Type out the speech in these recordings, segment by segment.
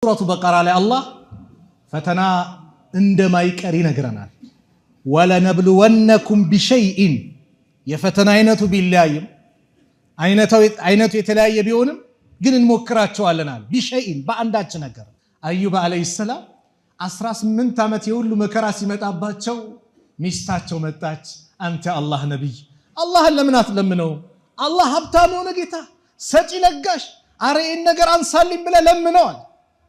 ሱረቱ በቀራ ላይ አላህ ፈተና እንደማይቀር ይነግረናል። ወለነብሉወነኩም ቢሸይኢን የፈተና አይነቱ ቢለያይም አይነቱ የተለያየ ቢሆንም ግን እንሞክራቸዋለናል። ቢሸይኢን በአንዳች ነገር አዩብ አለይሂ ሰላም 18 ዓመት የሁሉ መከራ ሲመጣባቸው ሚስታቸው መጣች። አንተ አላህ ነብይ አላህን ለምን አትለምነው? አላህ ሀብታም የሆነ ጌታ ሰጪ ለጋሽ፣ አረ ይህን ነገር አንሳልኝ ብለህ ለምነዋል።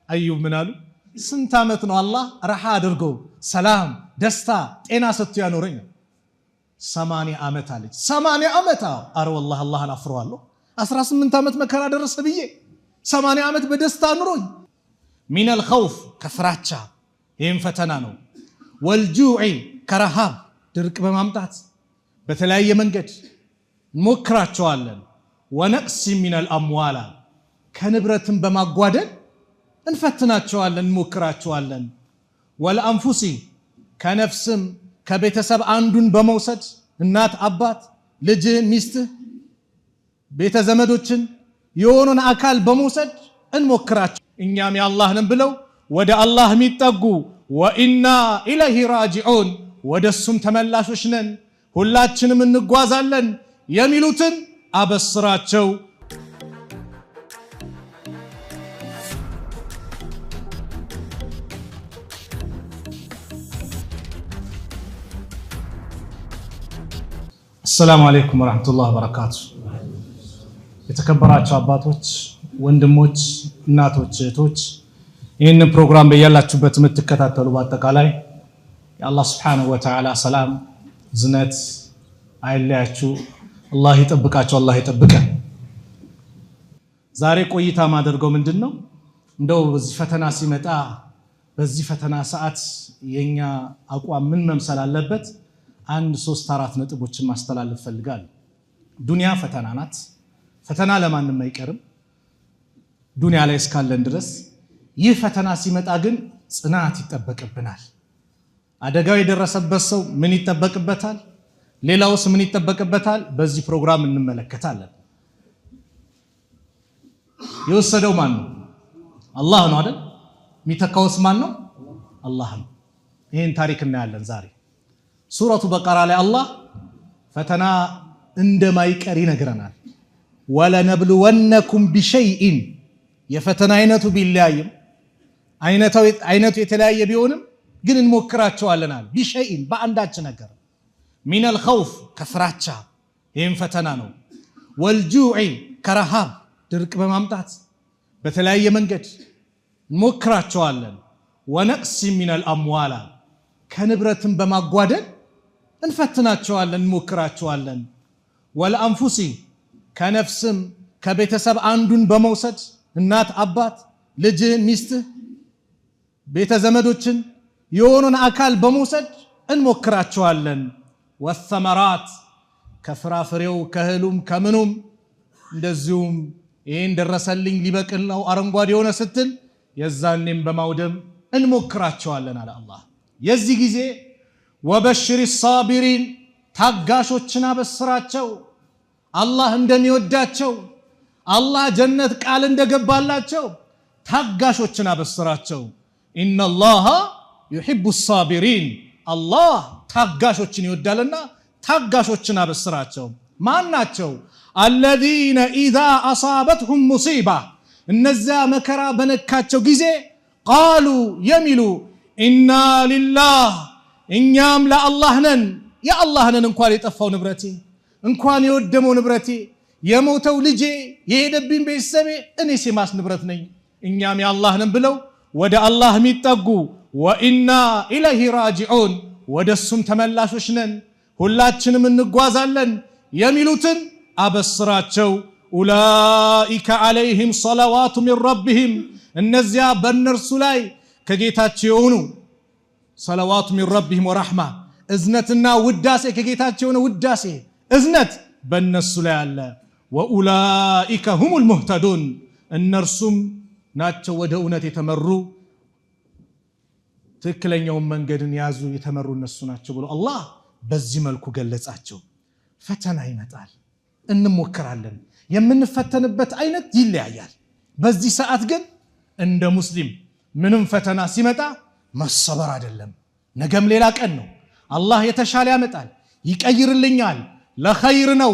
አዩብ ምን አሉ? ስንት ዓመት ነው አላህ ረሃ አድርጎ ሰላም ደስታ ጤና ሰጥቶ ያኖረኝ? 80 ዓመት አለች። 80 ዓመት አረ ወላሂ አላህን አፍረዋለሁ 18 ዓመት መከራ ደረሰ ብዬ 80 ዓመት በደስታ ኑሮኝ። ሚነል ኸውፍ ከፍራቻ ይህም ፈተና ነው። ወልጁዕ ከረሃብ ድርቅ በማምጣት በተለያየ መንገድ እንሞክራቸዋለን። ወነቅሲ ሚነል አምዋላ ከንብረትን በማጓደል እንፈትናቸዋለን እንሞክራቸዋለን። ወልአንፉሲ ከነፍስም ከቤተሰብ አንዱን በመውሰድ እናት አባት ልጅህን ሚስትህ ቤተ ዘመዶችን የሆኑን አካል በመውሰድ እንሞክራቸው። እኛም የአላህንም ብለው ወደ አላህ የሚጠጉ ወኢና ኢለይሂ ራጂዑን ወደሱም ተመላሾች ነን ሁላችንም እንጓዛለን የሚሉትን አበስራቸው። السلام عليكم ورحمة الله وبركاته የተከበራችሁ አባቶች ወንድሞች እናቶች እህቶች ይህን ፕሮግራም በያላችሁበት የምትከታተሉ በአጠቃላይ የአላህ Subhanahu Wa Ta'ala ሰላም ዝነት አይለያችሁ አላህ ይጠብቃችሁ አላህ ይጠብቀን። ዛሬ ቆይታ ማደርገው ምንድነው እንደው በዚህ ፈተና ሲመጣ በዚህ ፈተና ሰዓት የኛ አቋም ምን መምሰል አለበት 1-3-4 ነጥቦችን ማስተላለፍ ፈልጋለሁ። ዱንያ ፈተና ናት። ፈተና ለማንም አይቀርም ዱንያ ላይ እስካለን ድረስ። ይህ ፈተና ሲመጣ ግን ጽናት ይጠበቅብናል። አደጋው የደረሰበት ሰው ምን ይጠበቅበታል? ሌላውስ ምን ይጠበቅበታል? በዚህ ፕሮግራም እንመለከታለን። የወሰደው ማን ነው? አላህ ነው አይደል? የሚተካውስ ማን ነው? አላህ ነው። ይሄን ታሪክ እናያለን ዛሬ። ሱረቱ በቀራ ላይ አላህ ፈተና እንደማይቀር ይነግረናል። ወለነብሉወነኩም ቢሸይኢን የፈተና አይነቱ ቢለያይም አይነቱ የተለያየ ቢሆንም ግን እንሞክራቸዋለናል። ቢሸይኢን በአንዳች ነገር ሚነል ኸውፍ ከፍራቻ ይህም ፈተና ነው። ወልጁዕ ከረሃብ ድርቅ በማምጣት በተለያየ መንገድ እንሞክራቸዋለን። ወነቅሲ ሚነል አምዋላ ከንብረትን በማጓደል እንፈትናቸዋለን እንሞክራቸዋለን። ወልአንፉሲ ከነፍስም ከቤተሰብ አንዱን በመውሰድ እናት አባት ልጅህን ሚስትህ ቤተ ዘመዶችን የሆኑን አካል በመውሰድ እንሞክራቸዋለን። ወሰመራት ከፍራፍሬው ከእህሉም ከምኑም እንደዚሁም ይህን ደረሰልኝ ሊበቅል ነው አረንጓዴ የሆነ ስትል የዛኔም በማውደም እንሞክራቸዋለን አለ አላህ። የዚህ ጊዜ ወበሽሪ ሳቢሪን ታጋሾችን አበስራቸው አላህ እንደሚወዳቸው አላህ ጀነት ቃል እንደገባላቸው ታጋሾችን አበስራቸው። ኢነላሃ ዩሂቡ ሳቢሪን አላህ ታጋሾችን ይወዳልና ታጋሾችን አበስራቸው። ማን ናቸው? አለዚነ ኢዛ አሳበትሁም ሙሲባ እነዚያ መከራ በነካቸው ጊዜ ቃሉ የሚሉ ኢና ሊላህ እኛም ለአላህ ነን የአላህ ነን። እንኳን የጠፋው ንብረቴ እንኳን የወደመው ንብረቴ የሞተው ልጄ የሄደብኝ ቤተሰቤ እኔ ሲማስ ንብረት ነኝ እኛም የአላህ ነን ብለው ወደ አላህ የሚጠጉ ወኢና ኢለይሂ ራጂዑን ወደሱም ተመላሾች ነን ሁላችንም እንጓዛለን የሚሉትን አበስራቸው። ኡላኢከ ዐለይሂም ሰለዋቱ ሚን ረቢሂም እነዚያ በእነርሱ ላይ ከጌታቸው የሆኑ ሰለዋቱ ሚን ረቢሂም ወረሕማ እዝነትና ውዳሴ ከጌታቸው የሆነ ውዳሴ እዝነት በእነሱ ላይ አለ። ወኡላኢከ ሁሙል ሙህተዱን እነርሱም ናቸው ወደ እውነት የተመሩ ትክክለኛውን መንገድን ያዙ የተመሩ እነሱ ናቸው ብሎ አላህ በዚህ መልኩ ገለጻቸው። ፈተና ይመጣል እንሞክራለን። የምንፈተንበት አይነት ይለያያል። በዚህ ሰዓት ግን እንደ ሙስሊም ምንም ፈተና ሲመጣ መሰበር አይደለም። ነገም ሌላ ቀን ነው። አላህ የተሻለ ያመጣል፣ ይቀይርልኛል፣ ለኸይር ነው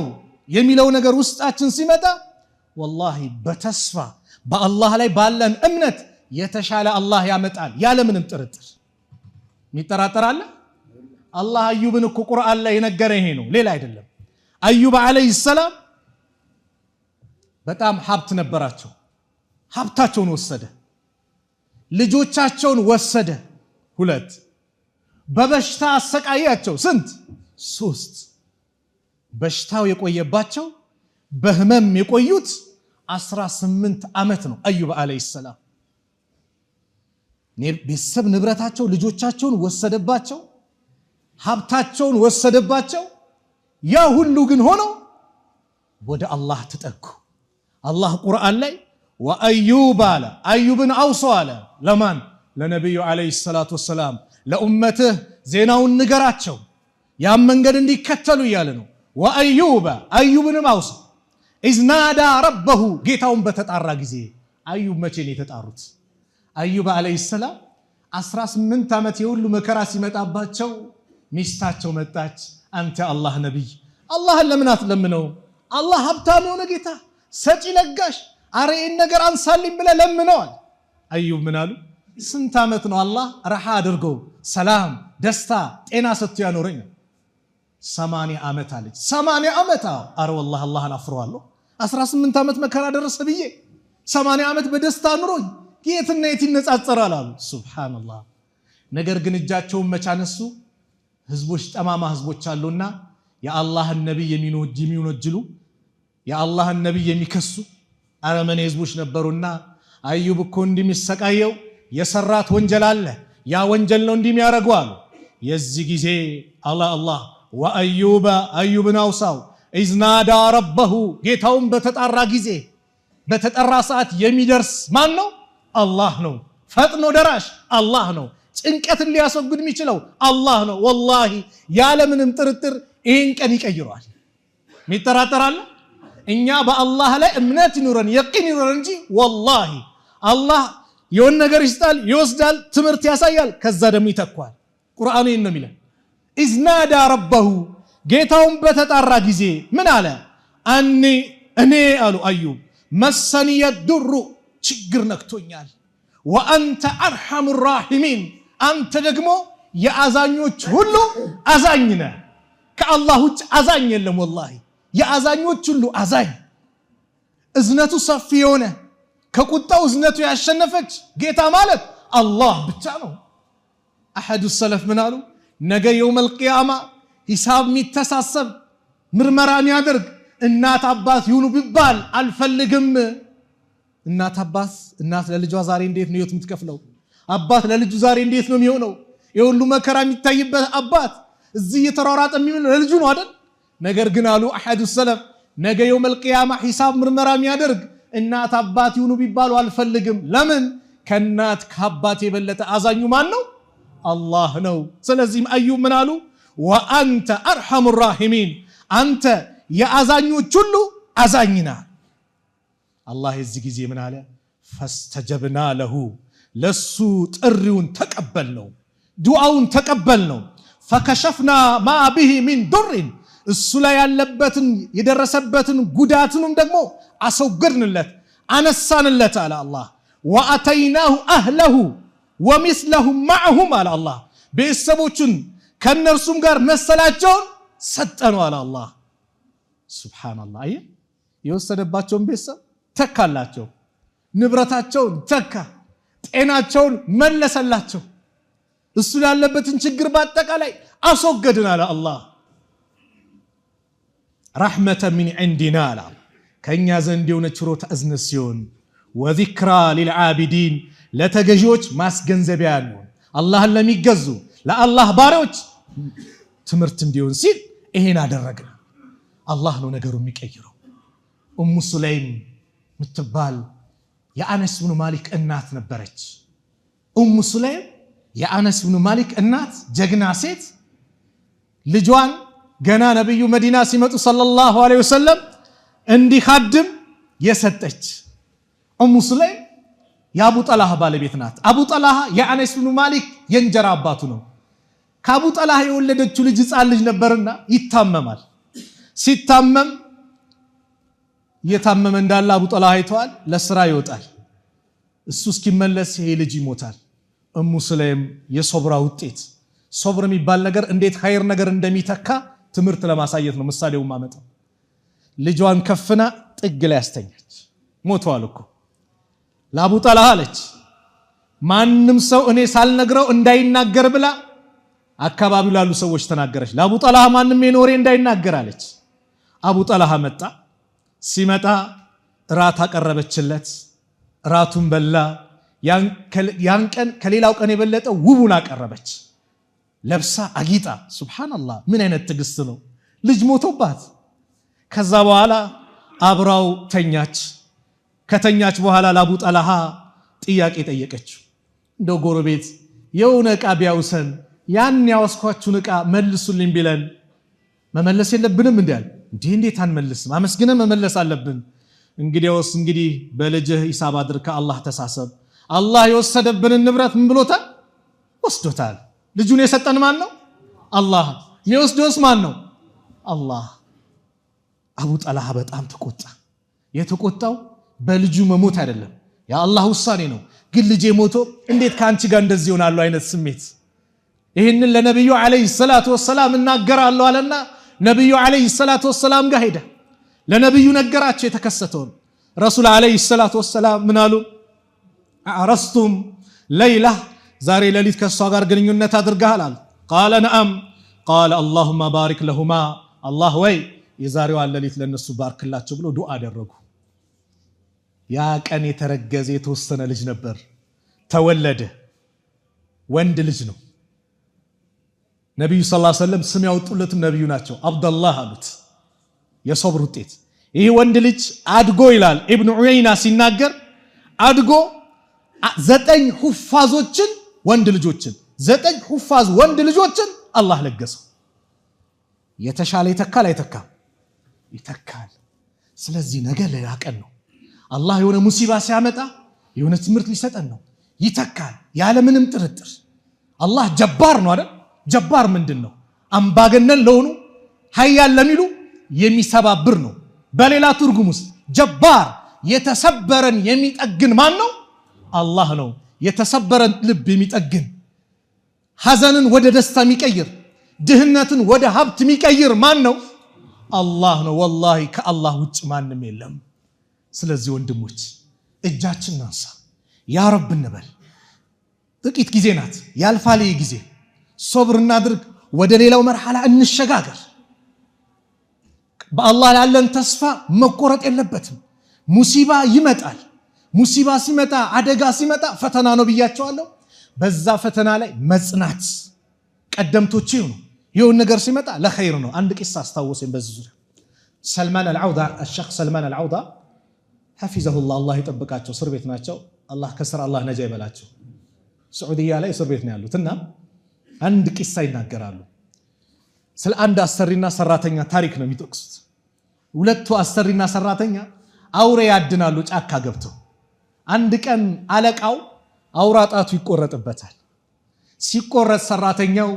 የሚለው ነገር ውስጣችን ሲመጣ ወላሂ በተስፋ በአላህ ላይ ባለን እምነት የተሻለ አላህ ያመጣል ያለ ምንም ጥርጥር። የሚጠራጠራለ? አላህ አዩብን እኮ ቁርአን ላይ የነገረ ይሄ ነው፣ ሌላ አይደለም። አዩብ አለይሂ ሰላም በጣም ሀብት ነበራቸው። ሀብታቸውን ወሰደ፣ ልጆቻቸውን ወሰደ 2፣ በበሽታ አሰቃያቸው ስንት 3። በሽታው የቆየባቸው በህመም የቆዩት 18 ዓመት ነው። አዩብ አለይሂ ሰላም ቤተሰብ ንብረታቸው ልጆቻቸውን ወሰደባቸው፣ ሀብታቸውን ወሰደባቸው። ያ ሁሉ ግን ሆኖ ወደ አላህ ተጠጉ። አላህ ቁርአን ላይ ወአዩብ አለ፣ አዩብን አውሶ አለ። ለማን? ለነቢዩ አለይሂ ሰላቱ ወሰላም። ለኡመትህ ዜናውን ንገራቸው ያን መንገድ እንዲከተሉ እያለ ነው። ወአዩብ አዩብንም አውሶ ኢዝናዳ ረበሁ ጌታውን በተጣራ ጊዜ። አዩብ መቼ ነው የተጣሩት? አዩብ አለይሂ ሰላም 18 ዓመት የሁሉ መከራ ሲመጣባቸው ሚስታቸው መጣች። አንተ አላህ ነብይ አላህን ለምን አትለምነው? አላህ ሀብታም የሆነ ጌታ ሰጪ ለጋሽ፣ አረ ይህን ነገር አንሳልኝ ብለህ ለምነዋል። አዩብ ምን አሉ? ስንት ዓመት ነው አላህ ረሃ አድርጎ ሰላም ደስታ ጤና ሰጥቶ ያኖረኝ? 80 ዓመት አለች። 80 ዓመት? አረ ወላሂ አላህን አፍረዋለሁ 18 ዓመት መከራ ደረሰ ብዬ 80 ዓመት በደስታ ኑሮኝ የትና የት ይነጻጸራል አሉ። ሱብሃንአላህ። ነገር ግን እጃቸውን መቻነሱ ህዝቦች ጠማማ ህዝቦች አሉና የአላህን ነብይ የሚወነጅሉ የአላህን ነብይ የሚከሱ አረመኔ ህዝቦች ነበሩና አዩብ እኮ እንደሚሰቃየው የሰራት ወንጀል አለ፣ ያ ወንጀል ነው እንደሚያረጉ አሉ። የዚህ ጊዜ አላህ ወአዩብ አዩብን አውሳው ኢዝናዳ ረበሁ ጌታውን በተጣራ ጊዜ በተጠራ ሰዓት የሚደርስ ማን ነው? አላህ ነው። ፈጥኖ ደራሽ አላህ ነው። ጭንቀትን ሊያስወግድ የሚችለው አላህ ነው። ወላሂ ያለምንም ጥርጥር ይህን ቀን ይቀይረዋል። የሚጠራጠራለ? እኛ በአላህ ላይ እምነት ይኑረን የቂን ይኑረን እንጂ ወላሂ አላህ የሆነ ነገር ይስጣል፣ ይወስዳል፣ ትምህርት ያሳያል፣ ከዛ ደግሞ ይተኳል። ቁርአኑ ይህን ነው የሚለን። ኢዝናዳ ረበሁ ጌታውን በተጣራ ጊዜ ምን አለ? እኔ አሉ አዩብ መሰኒየ ዱሩ ችግር ነክቶኛል፣ ወአንተ አርሐሙ ራሒሚን አንተ ደግሞ የአዛኞች ሁሉ አዛኝ ነህ። ከአላህ ውጭ አዛኝ የለም። ወላሂ የአዛኞች ሁሉ አዛኝ፣ እዝነቱ ሰፊ የሆነ ከቁጣው እዝነቱ ያሸነፈች ጌታ ማለት አላህ ብቻ ነው። አሐዱ ሰለፍ ምን አሉ? ነገ የውመል ቂያማ ሂሳብ የሚተሳሰብ ምርመራ የሚያደርግ እናት አባት ይሁኑ ቢባል አልፈልግም። እናት ለልጇ ዛሬ እንዴት ነው ህይወት የምትከፍለው? አባት ለልጁ ዛሬ እንዴት ነው የሚሆነው? የሁሉ መከራ የሚታይበት አባት እዚህ የተሯሯጠ የሚሆነው ለልጁ ነው አይደል? ነገር ግን አሉ አሐዱ ሰለፍ ነገ የውመል ቂያማ ሂሳብ ምርመራ የሚያደርግ እናት አባት ይሁኑ ቢባሉ አልፈልግም። ለምን? ከእናት ከአባት የበለጠ አዛኙ ማን ነው? አላህ ነው። ስለዚህም አዩብ ምን አሉ? ወአንተ አርሐሙ ራሒሚን አንተ የአዛኞች ሁሉ አዛኝና። አላህ የዚህ ጊዜ ምን አለ? ፈስተጀብና ለሁ ለሱ ጥሪውን ተቀበል ነው፣ ዱዓውን ተቀበል ነው። ፈከሸፍና ማ ቢሂ ሚን ዱርን እሱ ላይ ያለበትን የደረሰበትን ጉዳትንም ደግሞ አስወገድንለት አነሳንለት አለ አላህ። ወአተይናሁ አህለሁ ወሚስለሁም ማዕሁም አለ አላህ ቤተሰቦቹን ከነርሱም ጋር መሰላቸውን ሰጠነው አለ አላህ። ሱብሃንአላህ። አየ የወሰደባቸውን ቤተሰብ ተካላቸው፣ ንብረታቸውን ተካ፣ ጤናቸውን መለሰላቸው፣ እሱ ያለበትን ችግር በአጠቃላይ አስወገድን አለ አላህ። ረሕመተ ሚን ዒንዲና አለ ከእኛ ዘንድ የሆነ ችሮታ እዝነት ሲሆን ወዚክራ ሊልዓቢዲን ለተገዢዎች ማስገንዘቢያ ያልሆን አላህን ለሚገዙ ለአላህ ባሪዎች ትምህርት እንዲሆን ሲል ይሄን አደረግን። አላህ ነው ነገሩ የሚቀይረው። ኡሙ ሱለይም ምትባል የአነስ ብኑ ማሊክ እናት ነበረች። ኡሙ ሱለይም የአነስ ብኑ ማሊክ እናት ጀግና ሴት ልጇን ገና ነብዩ መዲና ሲመጡ ሰለላሁ ዐለይሂ ወሰለም እንዲኻድም የሰጠች ኡሙ ሱለይም የአቡ ጠልሃ ባለቤት ናት። አቡ ጠልሃ የአነስ ብኑ ማሊክ የእንጀራ አባቱ ነው። ከአቡ ጠልሃ የወለደችው ልጅ ሕፃን ልጅ ነበርና ይታመማል። ሲታመም እየታመመ እንዳለ አቡ ጠልሃ አይተዋል። ለስራ ይወጣል። እሱ እስኪመለስ ይሄ ልጅ ይሞታል። እሙ ስለይም የሶብራ ውጤት ሶብር የሚባል ነገር እንዴት ኸይር ነገር እንደሚተካ ትምህርት ለማሳየት ነው ምሳሌው ማመጣው። ልጇን ከፍና ጥግ ላይ ያስተኛች። ሞቷል እኮ ለአቡ ጠልሃ አለች ማንም ሰው እኔ ሳልነግረው እንዳይናገር ብላ አካባቢው ላሉ ሰዎች ተናገረች። ለአቡ ጠልሃ ማንም የኖሬ እንዳይናገር አለች። አቡ ጠልሃ መጣ። ሲመጣ ራት አቀረበችለት። ራቱን በላ። ያን ቀን ከሌላው ቀን የበለጠ ውቡን አቀረበች። ለብሳ አጊጣ። ሱብሃንአላህ ምን አይነት ትዕግስት ነው! ልጅ ሞቶባት ከዛ በኋላ አብራው ተኛች። ከተኛች በኋላ ለአቡ ጠልሃ ጥያቄ ጠየቀችው። እንደው ጎረቤት የሆነ ዕቃ ቢያውሰን ያን ያወስኳችሁን ዕቃ መልሱልኝ ቢለን መመለስ የለብንም እንዴ? እንዴት አንመልስም? አመስግነን መመለስ አለብን። እንግዲያውስ በልጅህ ሂሳብ አድርካ አላህ ተሳሰብ። አላህ የወሰደብንን ንብረት ምን ብሎታል? ወስዶታል። ልጁን የሰጠን ማን ነው? አላህ። የሚወስደውስ ማን ነው? አላህ። አቡ ጠልሃ በጣም ተቆጣ። የተቆጣው በልጁ መሞት አይደለም፣ የአላህ ውሳኔ ነው። ግን ልጄ ሞቶ እንዴት ከአንቺ ጋር እንደዚህ ይሆናሉ አይነት ስሜት። ይህንን ለነብዩ አለይሂ ሰላቱ ወሰላም እናገራለሁ አለና ነብዩ አለይሂ ሰላቱ ወሰላም ጋር ሄደ። ለነብዩ ነገራቸው የተከሰተውን። ረሱል አለይሂ ሰላቱ ወሰላም ምን አሉ? አረስቱም ለይላ ዛሬ ሌሊት ከሷ ጋር ግንኙነት አድርገሃል አሉ። ቃለ ነአም ቃለ አላሁመ ባሪክ ለሁማ አላህ ወይ የዛሬዋን ሌሊት ለነሱ ባርክላቸው ብሎ ዱዓ አደረጉ። ያ ቀን የተረገዘ የተወሰነ ልጅ ነበር። ተወለደ። ወንድ ልጅ ነው። ነብዩ ሰለላሁ ዐለይሂ ወሰለም ስም ያወጡለትም ነብዩ ናቸው። አብደላህ አሉት። የሶብር ውጤት ይህ ወንድ ልጅ አድጎ ይላል ኢብኑ ዑየይና ሲናገር አድጎ 9 ሁፋዞችን ወንድ ልጆችን 9 ሁፋዝ ወንድ ልጆችን አላህ ለገሰው። የተሻለ ይተካል አይተካም? ይተካል። ስለዚህ ነገ ሌላ ቀን ነው። አላህ የሆነ ሙሲባ ሲያመጣ የሆነ ትምህርት ሊሰጠን ነው። ይተካል ያለ ምንም ጥርጥር። አላህ ጀባር ነው አይደል? ጀባር ምንድን ነው? አምባገነን ለሆኑ ሀያል ለሚሉ የሚሰባብር ነው። በሌላ ትርጉም ውስጥ ጀባር የተሰበረን የሚጠግን ማን ነው? አላህ ነው። የተሰበረን ልብ የሚጠግን፣ ሐዘንን ወደ ደስታ የሚቀይር፣ ድህነትን ወደ ሀብት የሚቀይር ማን ነው? አላህ ነው። ወላሂ ከአላህ ውጭ ማንም የለም። ስለዚህ ወንድሞች እጃችን ናንሳ፣ ያ ረብ እንበል። ጥቂት ጊዜ ናት፣ ያልፋል ጊዜ። ሶብር እናድርግ፣ ወደ ሌላው መርሐላ እንሸጋገር። በአላህ ያለን ተስፋ መቆረጥ የለበትም። ሙሲባ ይመጣል። ሙሲባ ሲመጣ፣ አደጋ ሲመጣ ፈተና ነው ብያቸዋለሁ። በዛ ፈተና ላይ መጽናት ቀደምቶች ይሁኑ። ይሁን ነገር ሲመጣ ለኸይር ነው። አንድ ቂሳ አስታወሰኝ በዚህ ዙሪያ። ሰልማን አልዓውዳ الشيخ ሰልማን አልዓውዳ ሐፊዘሁላህ አላህ ይጠብቃቸው፣ እስር ቤት ናቸው። አላህ ከስር አላህ ነጃ ይበላቸው። ሳዑዲያ ላይ እስር ቤት ነው ያሉትና አንድ ቂሳ ይናገራሉ። ስለ አንድ አሰሪና ሰራተኛ ታሪክ ነው የሚጠቅሱት። ሁለቱ አሰሪና ሰራተኛ አውሬ ያድናሉ ጫካ ገብተው። አንድ ቀን አለቃው አውራ ጣቱ ይቆረጥበታል። ሲቆረጥ ሰራተኛው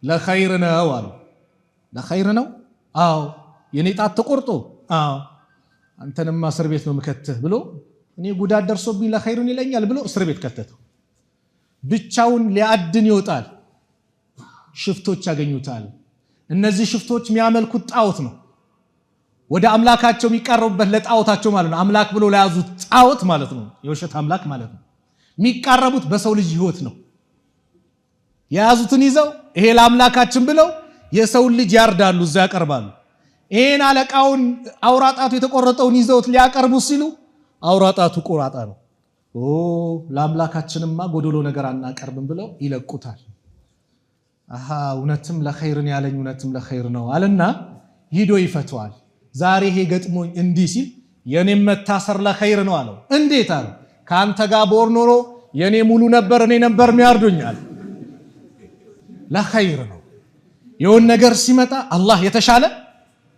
ለኸይር ነው አሉ። ለኸይር ነው? አዎ። የኔ ጣት ተቆርጦ? አዎ። አንተንማ እስር ቤት ነው የምከትህ ብሎ እኔ ጉዳት ደርሶብኝ ለኸይሩን ይለኛል ብሎ እስር ቤት ከተተው። ብቻውን ሊያድን ይወጣል። ሽፍቶች ያገኙታል። እነዚህ ሽፍቶች የሚያመልኩት ጣዖት ነው። ወደ አምላካቸው የሚቃረቡበት ለጣዖታቸው ማለት ነው። አምላክ ብሎ ለያዙት ጣዖት ማለት ነው። የውሸት አምላክ ማለት ነው። የሚቃረቡት በሰው ልጅ ህይወት ነው። የያዙትን ይዘው ይሄ ለአምላካችን ብለው የሰውን ልጅ ያርዳሉ፣ እዛ ያቀርባሉ። ይሄን አለቃውን አውራጣቱ የተቆረጠውን ይዘውት ሊያቀርቡ ሲሉ አውራጣቱ ቆራጣ ነው። ለአምላካችንማ ጎዶሎ ነገር አናቀርብም ብለው ይለቁታል። አሃ እውነትም ለኸይርን ያለኝ እውነትም ለኸይር ነው አለና ሂዶ ይፈተዋል። ዛሬ ይሄ ገጥሞኝ እንዲህ ሲል የኔም መታሰር ለኸይር ነው አለው። እንዴት አለ? ካንተ ጋር ቦር ኖሮ የኔ ሙሉ ነበር፣ እኔ ነበር የሚያርዱኛል። ለኸይር ነው። የሆነ ነገር ሲመጣ አላህ የተሻለ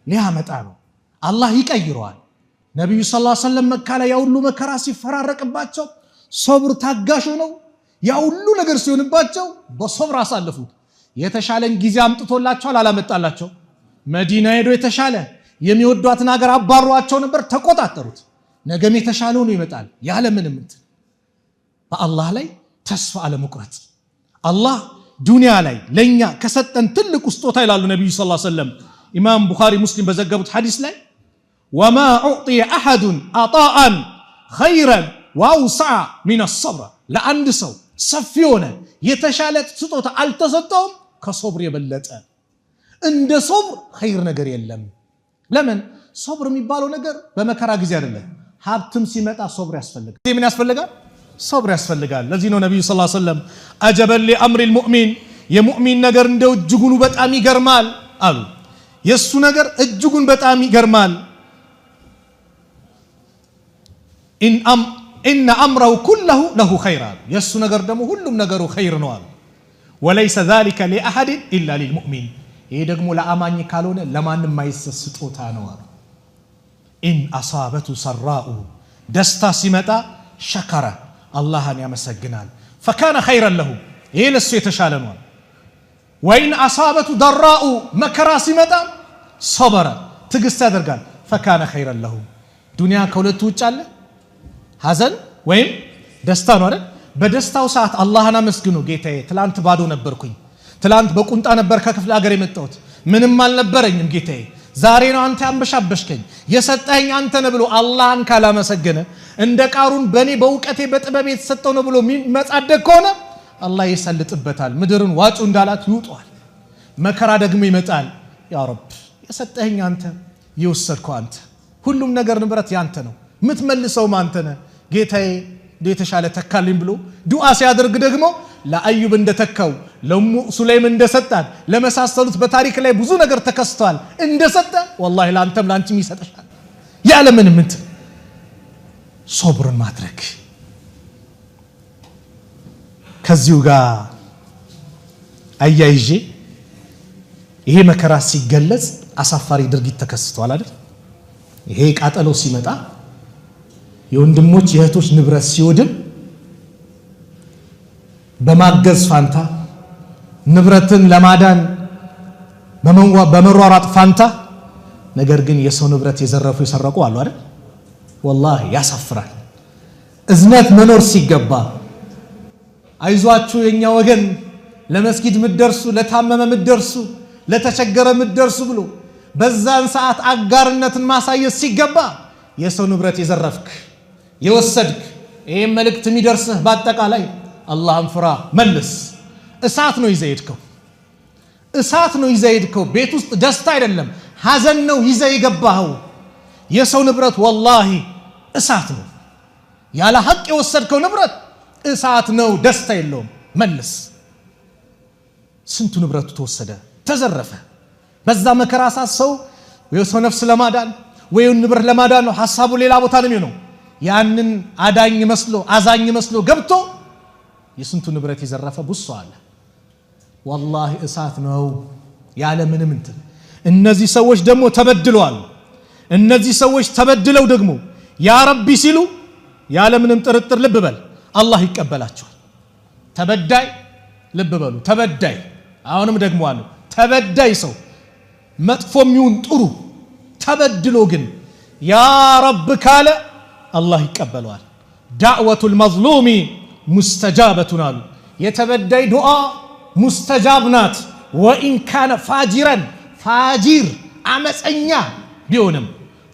ሊያመጣ ነው። አላህ ይቀይረዋል። ነብዩ ሰለላሁ ዐለይሂ ወሰለም መካ ላይ ያው ሁሉ መከራ ሲፈራረቅባቸው ሶብር ታጋሽ ነው ያ ሁሉ ነገር ሲሆንባቸው በሶብር አሳለፉት የተሻለን ጊዜ አምጥቶላቸው አላመጣላቸው መዲና ሄዶ የተሻለ የሚወዷትን ሀገር አባሯቸው ነበር ተቆጣጠሩት ነገም የተሻለው ነው ይመጣል ያለ ምንም በአላህ ላይ ተስፋ አለመቁረጥ አላህ ዱንያ ላይ ለኛ ከሰጠን ትልቅ ስጦታ ይላሉ ነብዩ ሰለላሁ ዐለይሂ ወሰለም ኢማም ቡኻሪ ሙስሊም በዘገቡት ሐዲስ ላይ ወማ ኡዕጢየ አሐዱን አጣአን ኸይረን ወአውሰዐ ሚነ الصبر ለአንድ ሰው ሰፊ ሆነ የተሻለ ስጦታ አልተሰጠውም ከሶብር የበለጠ እንደ ሶብር ኸይር ነገር የለም ለምን ሶብር የሚባለው ነገር በመከራ ጊዜ አይደለም ሀብትም ሲመጣ ሶብር ያስፈልጋል ምን ያስፈልጋል ሶብር ያስፈልጋል ለዚህ ነው ነብዩ ሰለላሁ ዐለይሂ ወሰለም አጀበል ለአምር المؤمن የሙእሚን ነገር እንደው እጅጉን በጣም ይገርማል አሉ የሱ ነገር እጅጉን በጣም ይገርማል ኢን አምረው ኩለሁ ለሁ ኸይራን የሱ ነገር ደግሞ ሁሉም ነገሩ ኸይር ነው አሉ ወለይሰ ذلك لاحد الا للمؤمن ይሄ ደግሞ ለአማኝ ካልሆነ ለማንም ማይሰጥ ስጦታ ነው አሉ ኢን አሳበቱ ሰራኡ ደስታ ሲመጣ ሸከረ አላህን ያመሰግናል فكان خيرا له ይሄ ለሱ የተሻለ ነው ወይን አሳበቱ ضراء መከራ ሲመጣ صبر ትግስት ያደርጋል فكان خيرا له ዱንያ ከሁለቱ ውጭ አለ ሐዘን ወይም ደስታ ነው አይደል በደስታው ሰዓት አላህን አመስግኑ ጌታዬ ትላንት ባዶ ነበርኩኝ ትላንት በቁንጣ ነበር ከክፍለ ሀገር የመጣሁት ምንም አልነበረኝም ጌታዬ ዛሬ ነው አንተ ያንበሻበሽከኝ የሰጠኸኝ አንተ ነህ ብሎ አላህን ካላመሰገነ እንደ ቃሩን በኔ በእውቀቴ በጥበቤ የተሰጠው ነው ብሎ መጻደቅ ከሆነ አላህ ይሰልጥበታል ምድርን ዋጩ እንዳላት ይውጣል መከራ ደግሞ ይመጣል ያ ረብ የሰጠኸኝ አንተ የወሰድከው አንተ ሁሉም ነገር ንብረት ያንተ ነው ምትመልሰው አንተ ነህ ጌታዬ የተሻለ ተካልኝ ብሎ ዱዓ ሲያደርግ ደግሞ ለአዩብ እንደተካው ለሙ ሱለይም እንደሰጣት ለመሳሰሉት በታሪክ ላይ ብዙ ነገር ተከስተዋል እንደሰጠ والله ላንተም ላንቺም ይሰጣል ያለ ምንም ሶብርን ማድረግ ከዚሁ ጋር አያይዤ ይሄ መከራ ሲገለጽ አሳፋሪ ድርጊት ተከስተዋል አይደል ይሄ ቃጠሎ ሲመጣ የወንድሞች የእህቶች ንብረት ሲወድም በማገዝ ፋንታ ንብረትን ለማዳን በመሯሯጥ ፋንታ ነገር ግን የሰው ንብረት የዘረፉ የሰረቁ አሉ አይደል والله ያሳፍራል እዝነት መኖር ሲገባ አይዟችሁ የኛ ወገን ለመስጊድ ምትደርሱ ለታመመ ምትደርሱ ለተቸገረ ምትደርሱ ብሎ በዛን ሰዓት አጋርነትን ማሳየት ሲገባ የሰው ንብረት የዘረፍክ የወሰድክ ይሄ መልእክት የሚደርስህ በአጠቃላይ አላህን ፍራ መልስ እሳት ነው ይዘይድከው እሳት ነው ይዘይድከው ቤት ውስጥ ደስታ አይደለም ሐዘን ነው ይዘይገባው የሰው ንብረት والله እሳት ነው ያለ ሐቅ የወሰድከው ንብረት እሳት ነው ደስታ የለውም መልስ ስንቱ ንብረቱ ተወሰደ ተዘረፈ በዛ መከራ ሰው የሰው ነፍስ ለማዳን ወይ ንብረት ለማዳን ነው ሐሳቡ ሌላ ቦታ ነው ያንን አዳኝ መስሎ አዛኝ መስሎ ገብቶ የስንቱ ንብረት የዘረፈ ብዙ አለ والله እሳት ነው ያለ ምንም እነዚህ ሰዎች ደግሞ ተበድለዋል እነዚህ ሰዎች ተበድለው ደግሞ ያ ረቢ ሲሉ ያለ ምንም ጥርጥር ልብ በል አላህ ይቀበላቸዋል ተበዳይ ልብ በሉ ተበዳይ አሁንም ደግሞ አሉ ተበዳይ ሰው መጥፎም ይሁን ጥሩ ተበድሎ ግን ያ ረብ ካለ አላህ ይቀበለዋል ዳዕወቱል መዝሉሚ ሙስተጃበቱን አሉ የተበዳይ ዱዓ ሙስተጃብ ናት ወኢን ካነ ፋጅረን ፋጅር አመፀኛ ቢሆንም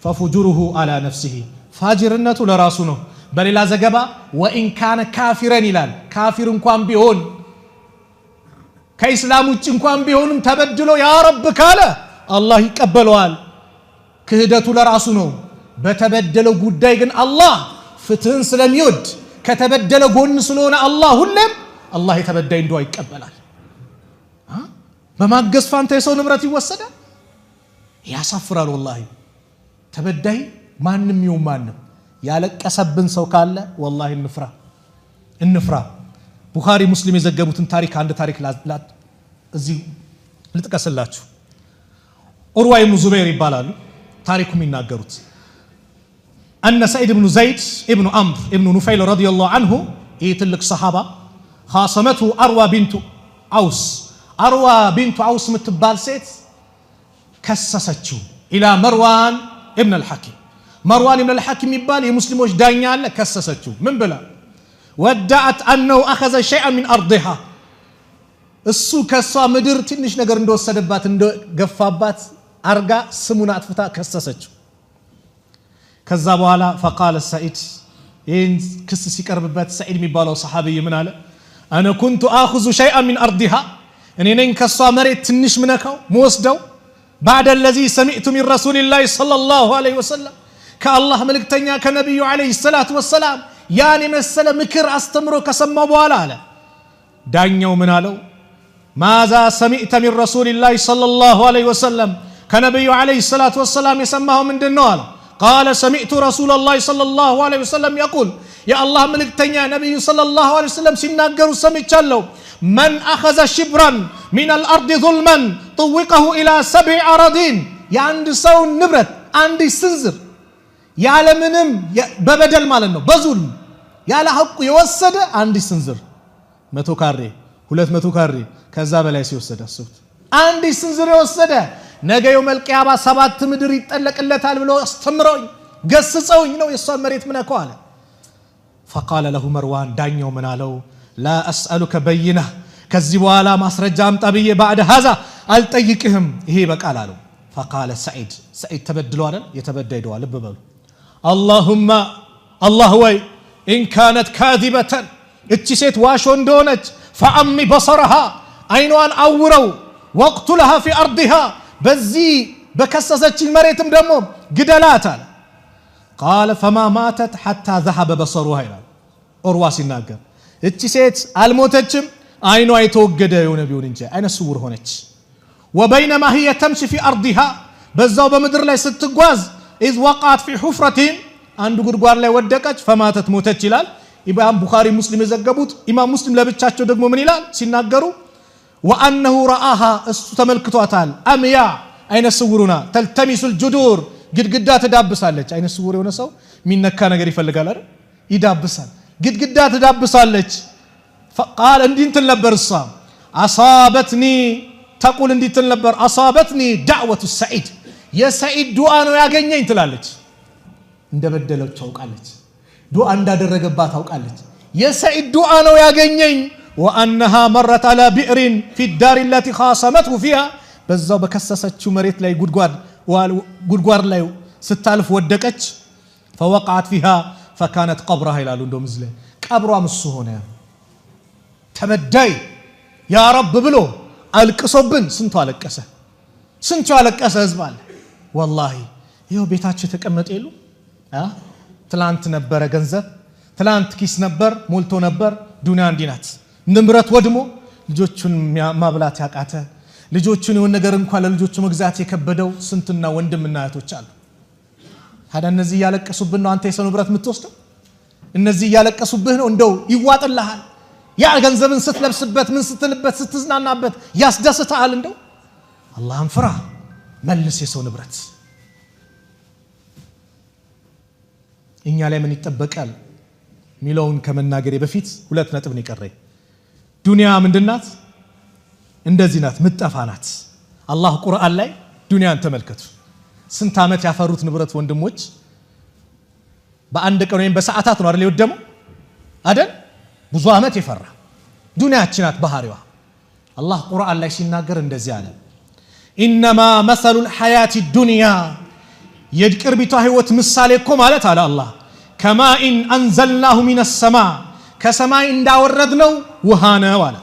ፈፉጁሩሁ አላ ነፍሲሂ ፋጅርነቱ ለራሱ ነው በሌላ ዘገባ ወኢን ካነ ካፊረን ይላል ካፊር እንኳን ቢሆን ከኢስላም ውጭ እንኳን ቢሆንም ተበድሎ ያ ረብ ካለ አላህ ይቀበለዋል ክህደቱ ለራሱ ነው በተበደለው ጉዳይ ግን አላህ ፍትህን ስለሚወድ ከተበደለ ጎን ስለሆነ አላህ ሁሌም አላህ የተበዳይ ዱዓ ይቀበላል በማገዝ ፋንታ የሰው ንብረት ይወሰዳል ያሳፍራል والله ተበዳይ ማንንም ይሁን ማንም ያለቀሰብን ሰው ካለ والله እንፍራ ቡኻሪ ሙስሊም የዘገቡትን ታሪክ አንድ ታሪክ እዚህ ልጥቀስላችሁ ኡርዋ ኢብኑ ዙበይር ይባላሉ ታሪኩ የሚናገሩት أن سعيد بن زيد ابن عمرو ابن نفيل رضي الله عنه يتلك صحابة خاصمته أروى بنت عوس أروى بنت عوس متبال سيت كسستشو إلى مروان ابن الحكيم مروان ابن الحكيم يبال يمسلم وش دانيال كسستشو من بلا ودعت أنه أخذ شيئا من أرضها السوق الصا مدر تنش نجر ندو سدبات ندو قفابات أرجع سمونات فتا كسستشو كذبوا على فقال السعيد إن كسس يقربበት سعيد የሚባለው صحابي ምን አለ أنا كنت آخذ شيئا من أرضها እኔ ነኝ ከሷ መሬት ትንሽ ምነካው መወስደው بعد الذي سمعت من رسول الله صلى الله عليه وسلم كالله መልእክተኛ ከነብዩ عليه الصلاه والسلام ያን መሰለ ምክር አስተምሮ ከሰማው በኋላ አለ ዳኛው ምን አለው ماذا سمعت من رسول الله صلى الله عليه وسلم ከነብዩ عليه الصلاه والسلام የሰማው ምንድነው አለ قال سمعت رسول الله صلى الله عليه وسلم يقول يا الله ملكتنيا نبي صلى الله عليه وسلم سيناغروا سمعتالو من اخذ شبرا من الارض ظلما طوقه الى 7 اراضين ያንድ ሰው ንብረት አንድ ስንዝር ያለ ምንም በበደል ማለት ነው በዙልም ያለ ሐቁ የወሰደ አንድ ስንዝር 100 ካሬ 200 ካሬ ከዛ በላይ ሲወሰድ አስቡት አንድ ስንዝር የወሰደ ነገ የውመል ቂያማ 7 ምድር ይጠለቅለታል ብሎ አስተምሮኝ ገስጸውኝ ነው የሷን መሬት ምነካው አለ فقال له مروان ዳኛው ምን አለው لا اسالك بينه ከዚህ በኋላ ማስረጃ አምጣ ብዬ بعد هذا አልጠይቅህም ይሄ በቃል አለው فقال سعيد ተበድሎ አይደል የተበደይደዋል ልብ በሉ اللهم الله ወይ ان كانت كاذبه እቺ ሴት ዋሾ እንደሆነች فعمي بصرها አይኗን አውረው وقتلها في ارضها በዚህ በከሰሰችኝ መሬትም ደግሞ ግደላት አለ قال فما ماتت حتى ذهب بصرها ይላል ኦርዋ ሲናገር እቺ ሴት አልሞተችም አይኗ የተወገደ የሆነ ቢሆን እንጂ አይነ ስውር ሆነች وبينما هي تمشي في ارضها በዛው በመድር ላይ ስትጓዝ اذ وقعت في حفرة አንዱ ጉድጓድ ላይ ወደቀች فماتت ሞተች ይላል ኢማም ቡኻሪ ሙስሊም የዘገቡት ኢማም ሙስሊም ለብቻቸው ደግሞ ምን ይላል ሲናገሩ وانه راها እሱ ተመልክቷታል አምያ አይነ ስውሩና ተልተሚሱ الجدور ግድግዳ ተዳብሳለች አይነ ስውር የሆነ ሰው ሚነካ ነገር ይፈልጋል አይደል ይዳብሳል ግድግዳ ተዳብሳለች فقال እንዲንተል ነበር እሷ اصابتني تقول እንዲንተል ነበር اصابتني دعوه السعيد የሰዒድ ዱዓ ነው ያገኘኝ ትላለች እንደበደለው ታውቃለች ዱዓ እንዳደረገባት ታውቃለች የሰዒድ ዱዓ ነው ያገኘኝ وانها مرت على بئر في الدار التي خاصمته فيها በዛው በከሰሰችው መሬት ላይ ጉድጓድ ላይ ስታልፍ ወደቀች فوقعت فيها فكانت قبرها ይላሉ እንደውም ዝለ ቀብሯ ምሱ ሆነ ተበዳይ ያ ረብ ብሎ አልቅሶብን ስንቱ አለቀሰ ህዝብ አለ والله ይሄው ቤታቸው ተቀመጠ ይሉ ትላንት ነበረ ገንዘብ ትላንት ኪስ ነበር ሞልቶ ነበር ዱንያ እንዲናት ንብረት ወድሞ ልጆቹን ማብላት ያቃተ ልጆቹን የሆነ ነገር እንኳን ለልጆቹ መግዛት የከበደው ስንትና ወንድምና እህቶች አሉ ታዲያ እነዚህ ያለቀሱብን ነው አንተ የሰው ንብረት የምትወስደው እነዚህ ያለቀሱብህ ነው እንደው ይዋጥልሃል ያ ገንዘብን ስትለብስበት ምን ስትልበት ስትዝናናበት ያስደስታል እንደው አላህን ፍራ መልስ የሰው ንብረት እኛ ላይ ምን ይተበቃል ሚለውን ከመናገሬ በፊት ሁለት ነጥብ ነው ይቀርኝ ዱንያ ምንድናት እንደዚህ ናት ምጠፋናት አላህ ቁርአን ላይ ዱንያን ተመልከቱ ስንት አመት ያፈሩት ንብረት ወንድሞች በአንድ ቀን ወይም በሰዓታት ነው አይደል ይወደመው አይደል ብዙ አመት ይፈራ ዱንያችን ናት ባህሪዋ አላህ ቁርአን ላይ ሲናገር እንደዚህ አለ انما مثل الحياه الدنيا የቅርቢቷ ህይወት ምሳሌ እኮ ማለት አለ አላህ كما ان انزلناه من السماء ከሰማይ እንዳወረድነው ውሃ ነው አለ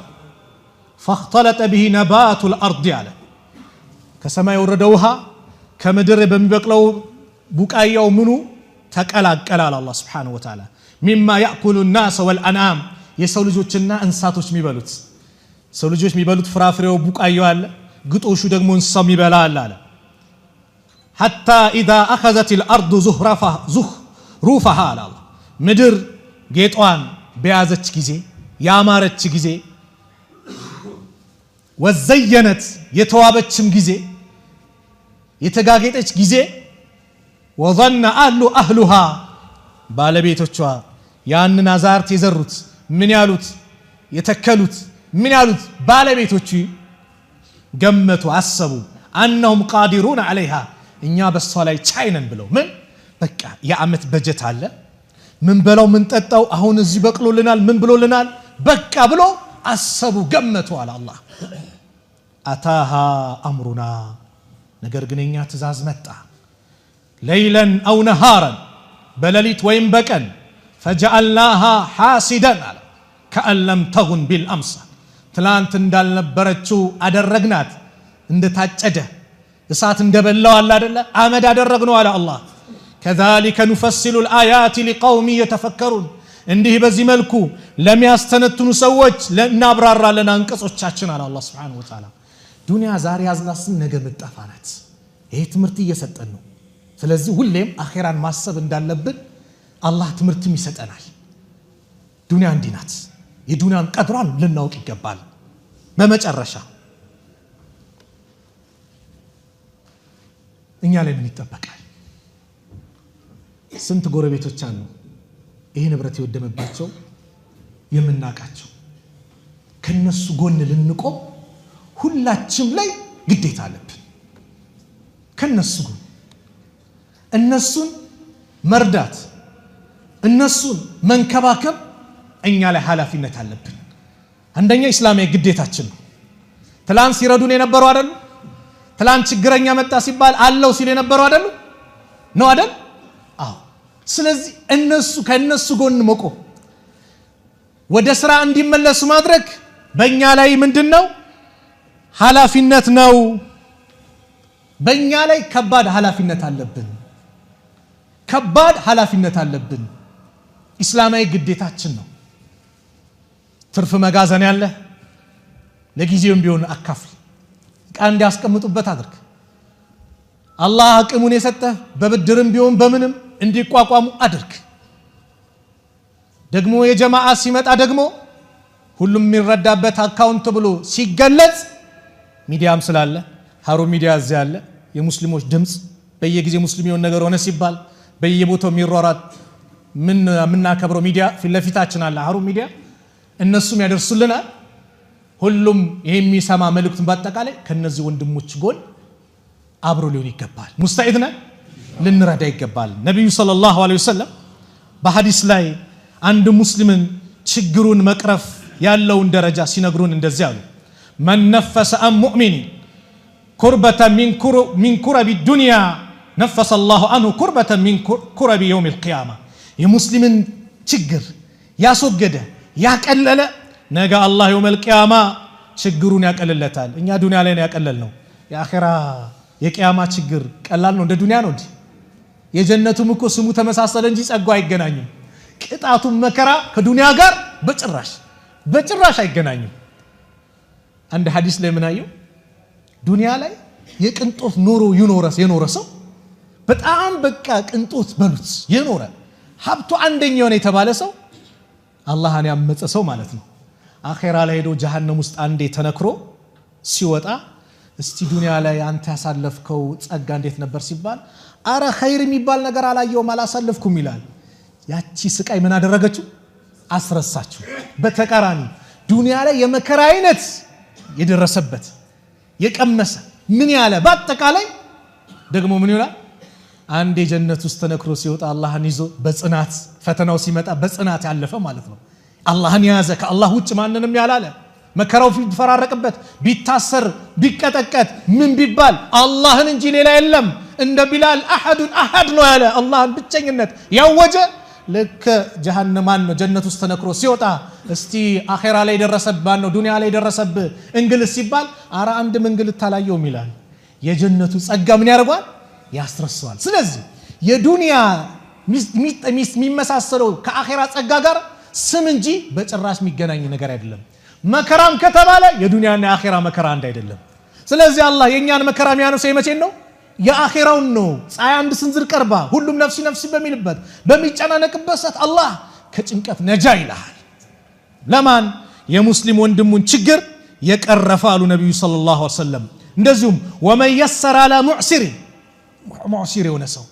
فاختلط به نبات الارض አለ ከሰማይ ወረደ ውሃ ከምድር በሚበቅለው ቡቃያው ምኑ ተቀላቀለ አለ አላህ Subhanahu Wa Ta'ala مما ياكل الناس والانعام የሰው ልጆችና እንስሳቶች የሚበሉት ሰው ልጆች የሚበሉት ፍራፍሬው ቡቃያው አለ ግጦሹ ደግሞ እንስሳው ይበላል አለ حتى اذا اخذت الارض زخرفها አለ አላህ ምድር ጌጧን በያዘች ጊዜ ያማረች ጊዜ ወዘየነት የተዋበችም ጊዜ የተጋጌጠች ጊዜ وظن اهلها ባለቤቶቿ ያንን አዛርት የዘሩት ምን ያሉት የተከሉት ምን ያሉት ባለቤቶቹ ገመቱ አሰቡ أنهم قادرون عليها እኛ በሷ ላይ ቻይነን ብለው ምን በቃ የዓመት በጀት አለ ምን በለው ምን ጠጣው አሁን እዚህ በቅሎልናል ምን ብሎልናል በቃ ብሎ አሰቡ ገመቱ አለ አላህ አታሃ አምሩና ነገር ግን እኛ ትእዛዝ መጣ ለይለን አው ነሃራን በሌሊት ወይም በቀን فجعلناها حاسدا አለ كأن لم تغن بالأمس ትላንት እንዳልነበረችው አደረግናት እንደታጨደ እሳት እንደበላው አለ አይደለ አመድ አደረግነው አለ አላህ كذلك نفصل الآيات لقوم يتفكرون እንዲህ በዚህ መልኩ ለሚያስተነትኑ ሰዎች ለናብራራለን አንቀጾቻችን አለ አላህ Subhanahu Wa Ta'ala ዱንያ ዛሬ ያዝናስን ነገ መጣፋናት ይሄ ትምህርት እየሰጠን ነው ስለዚህ ሁሌም አኺራን ማሰብ እንዳለብን አላህ ትምህርትም ይሰጠናል ዱንያ እንዲናት የዱንያን ቀድሯን ልናውቅ ይገባል በመጨረሻ እኛ ላይ ምን ይጠበቃል ስንት ጎረቤቶች አሉ ይሄ ንብረት ይወደመባቸው የምናቃቸው ከነሱ ጎን ልንቆም ሁላችንም ላይ ግዴታ አለብን ከነሱ ጎን እነሱን መርዳት እነሱን መንከባከብ እኛ ላይ ኃላፊነት አለብን አንደኛ እስላማዊ ግዴታችን ነው ትላንት ሲረዱን የነበረው አይደል ትላንት ችግረኛ መጣ ሲባል አለው ሲል የነበረው አይደል ነው አይደል አዎ ስለዚህ እነሱ ከነሱ ጎን መቆም ወደ ስራ እንዲመለሱ ማድረግ በእኛ ላይ ምንድነው ኃላፊነት ነው በእኛ ላይ ከባድ ኃላፊነት አለብን እስላማዊ ግዴታችን ነው ትርፍ መጋዘን ያለ ለጊዜውም ቢሆን አካፍል ቃል እንዲያስቀምጡበት አድርግ አላህ አቅሙን የሰጠ በብድርም ቢሆን በምንም እንዲቋቋሙ አድርግ ደግሞ የጀማዓ ሲመጣ ደግሞ ሁሉም የሚረዳበት አካውንት ብሎ ሲገለጽ ሚዲያም ስላለ ሀሩን ሚዲያ እዚህ ያለ የሙስሊሞች ድምጽ በየጊዜው ሙስሊም የሆነ ነገር ሆነ ሲባል በየቦታው የሚሯሯጥ ምናከብረው ሚዲያ ፊትለፊታችን አለ ሀሩን ሚዲያ እነሱም ያደርሱልናል ሁሉም የሚሰማ መልእክቱን በአጠቃላይ ከነዚህ ወንድሞች ጎን አብሮ ሊሆን ይገባል ሙስታዒድ ነን ልንረዳ ይገባል ነብዩ ሰለላሁ ዐለይሂ ወሰለም በሐዲስ ላይ አንድ ሙስሊምን ችግሩን መቅረፍ ያለውን ደረጃ ሲነግሩን እንደዚህ አሉ من نفس عن مؤمن كربة من كرب الدنيا نفس الله عنه كربة من كرب يوم القيامة የሙስሊምን ችግር ያስወገደ ያቀለለ ነገ አላህ يوم القيامة ችግሩን ያቀልለታል እኛ ዱንያ ላይ ነው ያቀለልነው የአኺራ የቂያማ ችግር ቀላል ነው እንደ ዱንያ ነው እንዴ የጀነቱም እኮ ስሙ ተመሳሰለ እንጂ ጸጋው አይገናኝም ቅጣቱም መከራ ከዱንያ ጋር በጭራሽ አይገናኝም አንድ ሐዲስ ላይ ምን አየው ዱንያ ላይ የቅንጦት ኑሮ የኖረ ሰው በጣም በቃ ቅንጦት በሉት የኖረ ሀብቱ አንደኛው ነው የተባለ ሰው አላህን ያመፀ ሰው ማለት ነው አኺራ ላይ ሄዶ ጀሃነም ውስጥ አንዴ ተነክሮ ሲወጣ እስቲ ዱንያ ላይ አንተ ያሳለፍከው ጸጋ እንዴት ነበር ሲባል አረ ኸይር የሚባል ነገር አላየውም አላሳለፍኩም ይላል ያቺ ስቃይ ምን አደረገችው አስረሳችሁ በተቃራኒ ዱንያ ላይ የመከራ አይነት የደረሰበት የቀመሰ ምን ያለ በአጠቃላይ ደግሞ ምን ይላል አንድ የጀነት ውስጥ ተነክሮ ሲወጣ አላህን ይዞ በጽናት ፈተናው ሲመጣ በጽናት ያለፈ ማለት ነው አላህን ያዘ ከአላህ ውጭ ማንንም ያላለ መከራው ቢፈራረቅበት ቢታሰር ቢቀጠቀጥ ምን ቢባል አላህን እንጂ ሌላ የለም እንደ ቢላል አሐድ ነው ያለ አላህን ብቸኝነት ያወጀ ለከ ጀሃነም ነው ጀነት ውስጥ ተነክሮ ሲወጣ እስቲ አኺራ ላይ ደረሰብህ ነው ዱንያ ላይ ደረሰብህ እንግልት ሲባል አራ አንድ እንግልት ታላየውም ይላል የጀነቱ ጸጋ ምን ያደርጋል ያስረሳዋል ስለዚህ የዱንያ የሚመሳሰለው ከአኺራ ጸጋ ጋር ስም እንጂ በጭራሽ የሚገናኝ ነገር አይደለም መከራም ከተባለ የዱንያና የአኺራ መከራ አንድ አይደለም ስለዚህ አላህ የኛን መከራ የሚያነሳው የመቼን ነው የአኺራውን ነው ፀሐይ አንድ ስንዝር ቀርባ ሁሉም ነፍሲ በሚልበት በሚጨናነቅበት ሰዓት አላህ ከጭንቀት ነጃ ይላል ለማን የሙስሊም ወንድሙን ችግር የቀረፈ አሉ ነብዩ ሰለላሁ ዐለይሂ ወሰለም እንደዚሁም ወመን يسر على معسر የሆነ ሰው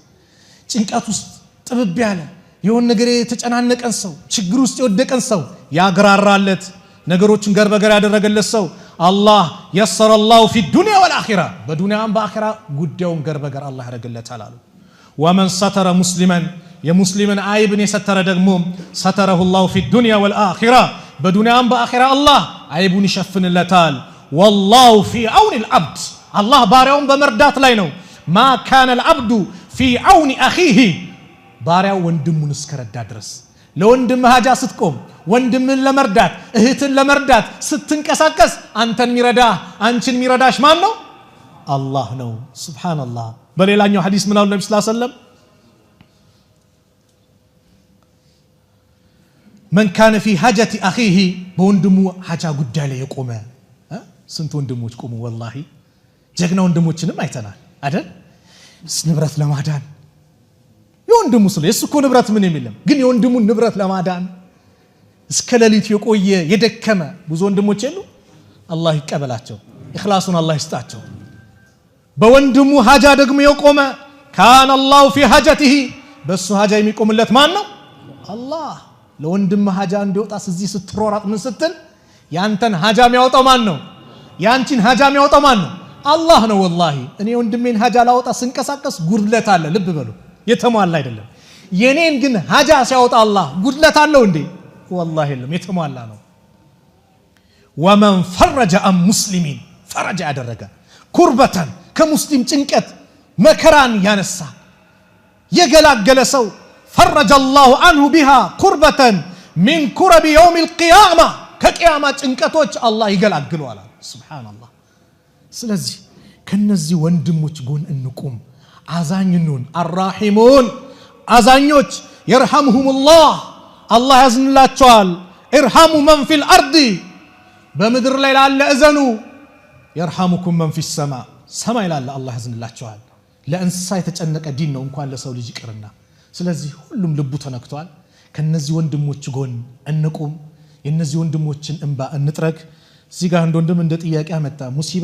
ጭንቀት ውስጥ ጥብብ ያለ የሆነ ነገር የተጨናነቀን ሰው ችግር ውስጥ የወደቀን ሰው ያግራራለት ነገሮችን ገር በገር ያደረገለት ሰው አላህ يسر الله في الدنيا والآخرة በዱንያም በአኺራ ጉዳዩን ገር በገር አላህ ያደርግለታል አሉ ومن ستر مسلما የሙስሊምን አይብን የሰተረ ደግሞ ستره الله في الدنيا والآخرة በዱንያም በአኺራ አላህ አይቡን ይሸፍንለታል والله في عون العبد አላህ ባሪያውን በመርዳት ላይ ነው ما كان العبد في عون أخيه ባሪያው ወንድሙን እስከረዳ ድረስ ለወንድም ሀጃ ስትቆም ወንድምን ለመርዳት እህትን ለመርዳት ስትንቀሳቀስ አንተን ሚረዳ አንቺን ሚረዳሽ ማን ነው አላህ ነው ሱብሃንአላህ በሌላኛው ሐዲስ ምን አሉ ነብዩ ሰለላሁ ዐለይሂ ወሰለም من كان في حاجة أخيه በወንድሙ ሀጃ ጉዳይ ላይ የቆመ ስንት ወንድሞች ቆሙ والله ጀግና ወንድሞችንም አይተናል አይደል ንብረት ለማዳን የወንድሙ ስለ እሱ ንብረት ምን የሚልም ግን የወንድሙን ንብረት ለማዳን እስከ ሌሊት የቆየ የደከመ ብዙ ወንድሞች የሉ አላህ ይቀበላቸው ኢኽላሱን አላህ ይስጣቸው በወንድሙ ሀጃ ደግሞ የቆመ ካን አላሁ ፊ ሀጀቲሂ በሱ ሀጃ የሚቆምለት ማን ነው አላህ ለወንድም ሀጃ እንዲወጣስ እዚህ ስትሮራጥ ምን ስትል ያንተን ሀጃ የሚያወጣው ማን ነው ያንቺን ሀጃ የሚያወጣው ማን ነው አላህ ነው والله እኔ ወንድሜን ሀጃ ላወጣ ስንቀሳቀስ ጉድለት አለ ልብ በሉ የተሟላ አይደለም የኔን ግን ሀጃ ሲያወጣ አላህ ጉድለት አለው እንዴ والله የለም የተሟላ ነው ومن فرج عن مسلمين فرج ያደረገ ኩርበተን ከሙስሊም ጭንቀት መከራን ያነሳ የገላገለ ሰው فرج الله عنه بها كربة من كرب يوم القيامة ከቂያማ ጭንቀቶች አላህ ይገላግለዋል ሱብሃንአላህ ስለዚህ ከነዚህ ወንድሞች ጎን እንቁም አዛኝኑን الراحمون አዛኞች يرحمهم الله الله ያዝንላቸዋል ارحموا من في الارض በምድር ላይ ላለ እዘኑ يرحمكم من في السماء ሰማይ ላለ አላህ ያዝንላቸዋል ለእንስሳ የተጨነቀ ዲን ነው እንኳን ለሰው ልጅ ይቅርና ስለዚህ ሁሉም ልቡ ተነክቷል ከነዚህ ወንድሞች ጎን እንቁም የነዚህ ወንድሞችን እንባ እንጥረግ እዚህ ጋር ወንድም እንደ ጥያቄ አመጣ ሙሲባ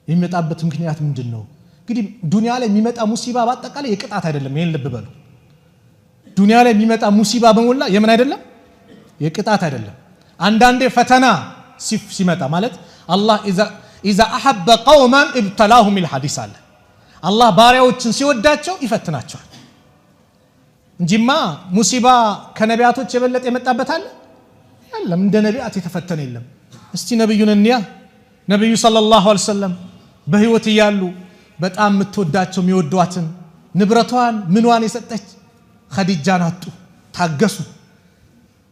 የሚመጣበት ምክንያት ምንድነው እንግዲህ ዱንያ ላይ የሚመጣ ሙሲባ በአጠቃላይ የቅጣት አይደለም ይሄን ልብ በሉ ዱንያ ላይ የሚመጣ ሙሲባ በመላ የምን አይደለም የቅጣት አይደለም አንዳንዴ ፈተና ሲመጣ ማለት አላህ اذا احب قوما ابتلاهم الحديث አለ አላህ ባሪያዎችን ሲወዳቸው ይፈትናቸዋል እንጂማ ሙሲባ ከነቢያቶች የበለጠ የመጣበት አለ የለም እንደ ነቢያት የተፈተነ የለም እስቲ ነብዩን እንያ ነብዩ ሰለላሁ ዐለይሂ ወሰለም በህይወት ይያሉ በጣም የምትወዳቸው የሚወዷትን ንብረቷን ምንዋን የሰጠች ኸዲጃን አጡ ታገሱ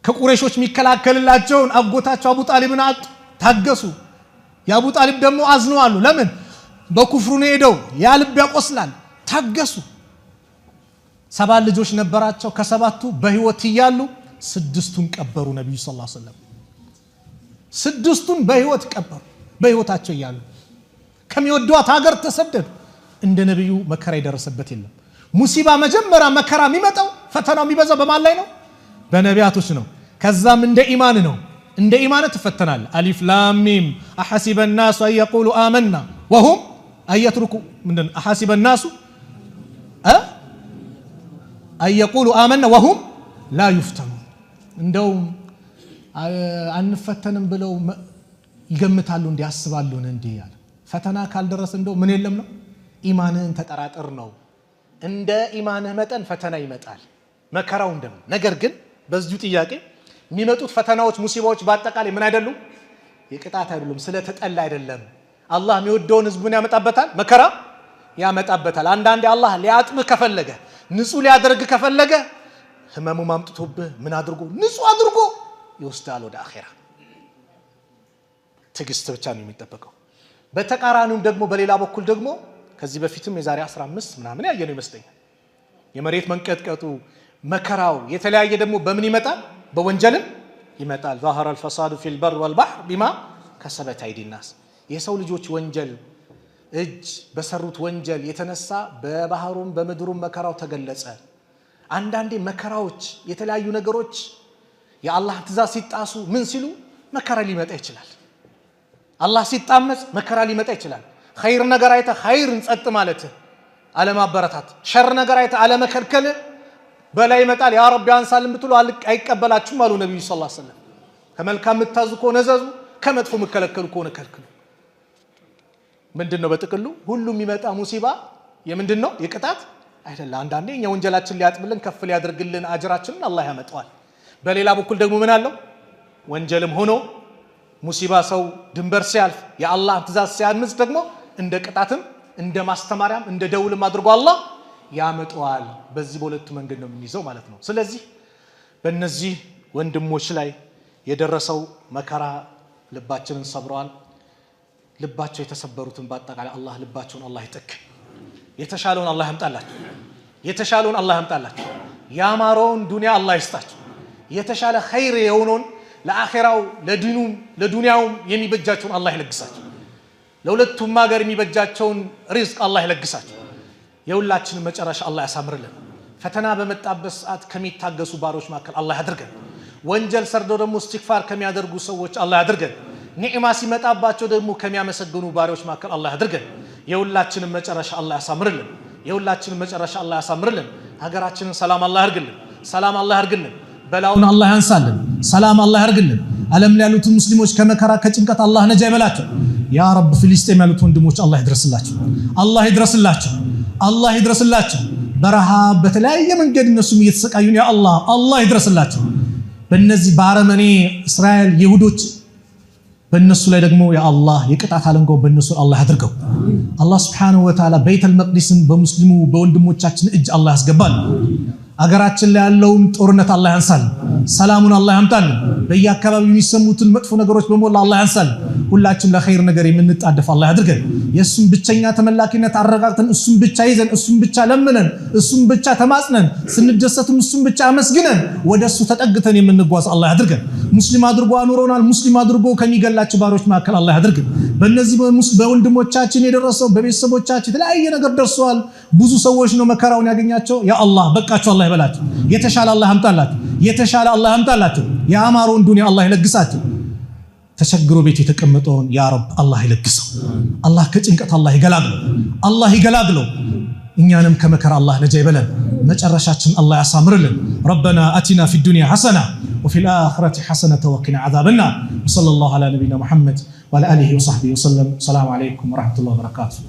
ከቁረይሾች የሚከላከልላቸውን አጎታቸው አቡ ጣሊብን አጡ ታገሱ የአቡ ጣሊብ ደግሞ አዝነዋል ለምን በኩፍሩ ነው ሄደው ያ ልብ ያቆስላል ታገሱ ሰባት ልጆች ነበራቸው ከሰባቱ በህይወት ይያሉ ስድስቱን ቀበሩ ነብዩ ሰለላሁ ዐለይሂ ወሰለም ስድስቱን በህይወት ቀበሩ በህይወታቸው ይያሉ ከሚወዷት ሀገር ተሰደዱ እንደ ነብዩ መከራ ይደረሰበት የለም ሙሲባ መጀመሪያ መከራ የሚመጣው ፈተናው የሚበዛው በማን ላይ ነው በነቢያቶች ነው ከዛም እንደ ኢማን ነው እንደ ኢማን ተፈተናል አሊፍ ላም ሚም አሐሲበ الناس ان يقولوا آمنا وهم ايتركوا من احاسب الناس ان يقولوا آمنا وهم لا يفتنون እንደው አንፈተንም ብለው ይገምታሉ እንዲያስባሉ እንዴ ያለ ፈተና ካልደረሰ እንደው ምን የለም ነው ኢማንን ተጠራጥር ነው እንደ ኢማንህ መጠን ፈተና ይመጣል መከራው እንደም ነገር ግን በዚሁ ጥያቄ የሚመጡት ፈተናዎች ሙሲባዎች በአጠቃላይ ምን አይደሉም የቅጣት አይደሉም ስለተጠላ አይደለም አላህ የሚወደውን ህዝቡን ያመጣበታል መከራ ያመጣበታል አንዳንዴ አላህ ሊያጥም ከፈለገ ንጹህ ሊያደርግ ከፈለገ ህመሙ ማምጥቶብህ ምን አድርጎ ንጹህ አድርጎ ይወስዳል ወደ አኺራ ትግስት ብቻ ነው የሚጠበቀው በተቃራኒው ደግሞ በሌላ በኩል ደግሞ ከዚህ በፊትም የዛሬ 15 ምናምን ያየነው ይመስለኛል የመሬት መንቀጥቀጡ መከራው የተለያየ ደግሞ በምን ይመጣል በወንጀልም ይመጣል ظهر الفساد في البر والبحر بما كسبت ايدي الناس የሰው ልጆች ወንጀል እጅ በሰሩት ወንጀል የተነሳ በባህሩም በመድሩም መከራው ተገለጸ አንዳንዴ መከራዎች የተለያዩ ነገሮች የአላህ ትእዛዝ ሲጣሱ ምን ሲሉ መከራ ሊመጣ ይችላል አላህ ሲጣመጽ መከራ ሊመጣ ይችላል ኸይር ነገር አይተ ኸይርን ጸጥ ማለት አለማበረታት ሸር ነገር አይተ አለመከልከል በላይ ይመጣል ያ ረቢ አንሳልን ብትሉ አይቀበላችሁም አሉ ነብዩ ሰለላሁ ዐለይሂ ወሰለም። ከመልካም ምታዙ ከሆነ ዘዙ፣ ከመጥፎ መከለከሉ ከሆነ ከልክሉ። ምንድነው በጥቅሉ ሁሉም የሚመጣ ሙሲባ የምንድነው የቅጣት አይደለም። አንዳንዴ እኛ ወንጀላችን ሊያጥብልን ከፍ ሊያደርግልን አጅራችንን አላህ ያመጣዋል። በሌላ በኩል ደግሞ ምን አለው ወንጀልም ሆኖ ሙሲባ ሰው ድንበር ሲያልፍ የአላህ ትእዛዝ ሲያምጽ ደግሞ እንደ ቅጣትም እንደ ማስተማሪያም እንደ ደውልም አድርጎ አላህ ያመጣዋል። በዚህ በሁለቱ መንገድ ነው የሚይዘው ማለት ነው። ስለዚህ በእነዚህ ወንድሞች ላይ የደረሰው መከራ ልባችንን ሰብረዋል። ልባቸው የተሰበሩትን በአጠቃላይ አላህ ልባቸውን አላህ ይጠግን። የተሻለውን አላህ ያምጣላችሁ። የተሻለውን አላህ ያምጣላችሁ። ያማረውን ዱንያ አላህ ይስጣችሁ። የተሻለ ኸይር የሆነውን ለአኺራው ለዱንያውም የሚበጃቸውን አላህ ይለግሳችሁ። ለሁለቱም ሀገር የሚበጃቸውን ሪዝቅ አላህ ይለግሳችሁ። የሁላችንን መጨረሻ አላህ ያሳምርልን። ፈተና በመጣበት ሰዓት ከሚታገሱ ባሮች መካከል አላህ ያድርገን። ወንጀል ሰርዶ ደግሞ እስትግፋር ከሚያደርጉ ሰዎች አላህ ያድርገን። ኒዕማ ሲመጣባቸው ደግሞ ከሚያመሰግኑ ባሪዎች መካከል አላህ ያድርገን። የሁላችንን መጨረሻ አላህ ያሳምርልን። የሁላችንን መጨረሻ አላህ ያሳምርልን። ሀገራችንን ሰላም አላህ ያርግልን። ሰላም አላህ ያርግልን። በላውን አላህ ያንሳልን። ሰላም አላህ ያርግልን። ዓለም ላይ ያሉት ሙስሊሞች ከመከራ ከጭንቀት አላህ ነጃ ይበላቸው። ያ ረብ ፍልስጤም ያሉት ወንድሞች አላህ ይድረስላቸው። አላህ ይድረስላቸው። አላህ ይድረስላቸው። በረሃብ በተለያየ መንገድ እነሱም እየተሰቃዩ ነው። ያ አላህ አላህ ይድረስላቸው። በእነዚህ በአረመኔ እስራኤል ይሁዶች በእነሱ ላይ ደግሞ ያ አላህ የቅጣት አለንጋው በእነሱ አላህ ያድርገው። አላህ ሱብሓነሁ ወተዓላ ቤተል መቅዲስን በሙስሊሙ በወንድሞቻችን እጅ አላህ ያስገባል። አገራችን ላይ ያለውን ጦርነት አላህ ያንሳል። ሰላሙን አላህ ያምጣል። በየአካባቢው የሚሰሙትን መጥፎ ነገሮች በሞላ አላህ ያንሳል። ሁላችን ለኸይር ነገር የምንጣደፍ አላህ ያድርገን። የእሱን ብቸኛ ተመላኪነት አረጋግጠን እሱን ብቻ ይዘን እሱን ብቻ ለምነን እሱን ብቻ ተማጽነን ስንደሰትም እሱን ብቻ አመስግነን ወደ እሱ ተጠግተን የምንጓዝ አላህ ያድርገን። ሙስሊም አድርጎ አኑሮናል። ሙስሊም አድርጎ ከሚገላቸው ባሮች መካከል አላህ ያድርገን። በእነዚህ በወንድሞቻችን የደረሰው በቤተሰቦቻችን የተለያየ ነገር ደርሰዋል። ብዙ ሰዎች ነው መከራውን ያገኛቸው። ያ አላህ በቃቸው አላህ ይበላቸው። የተሻለ አላህ ያምጣላቸው። የተሻለ አላህ ያምጣላቸው። የአማረውን ዱንያ አላህ ይለግሳቸው። ተቸግሮ ቤት የተቀመጠውን ያ ረብ አላህ ይለግሰው። አላህ ከጭንቀት አላህ ይገላግለው። አላህ ይገላግለው። እኛንም ከመከራ አላህ ነጃ ይበለን። መጨረሻችን አላህ ያሳምርልን። ረበና አቲና ፊ ዱንያ ሐሰና ወፊ ልአኺረቲ ሐሰነተ ወቂና ዐዛበና ወሰለላሁ ዐላ ነቢይና ሙሐመድ ወዐላ አሊሂ ወሰሕቢሂ ወሰለም። ሰላሙ ዐለይኩም ወረሕመቱላሂ ወበረካቱሁ።